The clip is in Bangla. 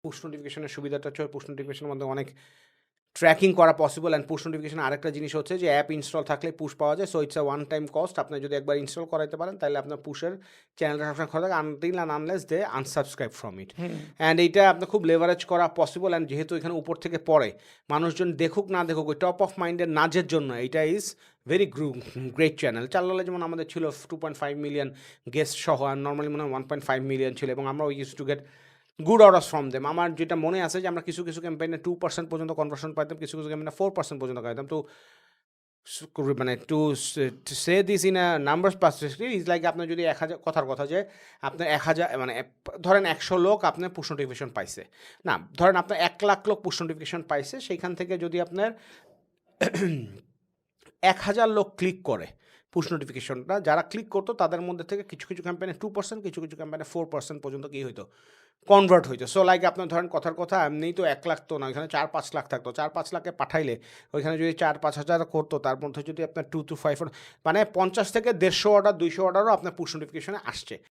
পুশ নোটিফিকেশনের সুবিধাটা হচ্ছে পুশ নোটিফিকেশনের মধ্যে অনেক ট্র্যাকিং করা পসিবল অ্যান্ড পুশ নোটিফিকেশন আরেকটা জিনিস হচ্ছে যে অ্যাপ ইনস্টল থাকলে পুশ পাওয়া যায়। So it's a one time cost. আপনি যদি একবার ইনস্টল করাইতে পারেন তাহলে আপনার পুশের চ্যানেলটা সবসময় খোলা থাকে until and unless they unsubscribe from it. Hmm, and এইটা আপনার খুব লেভারেজ করা পসিবল অ্যান্ড যেহেতু এখানে উপর থেকে পড়ে মানুষজন দেখুক না দেখুক ওই টপ অফ মাইন্ডের নাজের জন্য এইটা ইজ ভেরি গ্রেট চ্যানেল। চাল্লালে যেমন আমাদের ছিল 2.5 মিলিয়ন গেস্ট সহ আর নর্মালি মনে হয় 1.5 মিলিয়ন ছিল এবং আমরা use to get good orders from them. আমার যেটা মনে আছে যে আমরা কিছু কিছু ক্যাম্পেইনে 2% পর্যন্ত কনভার্সন পাইতাম, কিছু কিছু ক্যাম্পেইনে 4% পর্যন্ত পাইতাম। তো মানে to say this in a numbers perspective is like আপনার যদি 1000 কথার কথা যে আপনার 1000 মানে ধরেন 100 লোক আপনার পুশ নোটিফিকেশন পাইছে, না ধরেন আপনার 1,00,000 লোক পুশ নোটিফিকেশন পাইছে, সেইখান থেকে যদি আপনার 1000 লোক ক্লিক করে পুশ নোটিফিকেশনটা, যারা ক্লিক করতো তাদের মধ্যে থেকে কিছু কিছু ক্যাম্পেইনে 2%, কিছু কিছু ক্যাম্পেইনে 4% পর্যন্ত কি হইতো কনভার্ট হইতো। সো লাইক আপনার ধরেন কথার কথা এমনিই তো 1,00,000 তো না, ওইখানে 4-5 লাখ থাকতো। 4-5 লাখে পাঠাইলে ওইখানে যদি 4-5 হাজার করতো তার মধ্যে যদি আপনার 2 to 5 মানে 50 থেকে 150 অর্ডার 200 অর্ডারও আপনার পুশ নোটিফিকেশনে আসছে।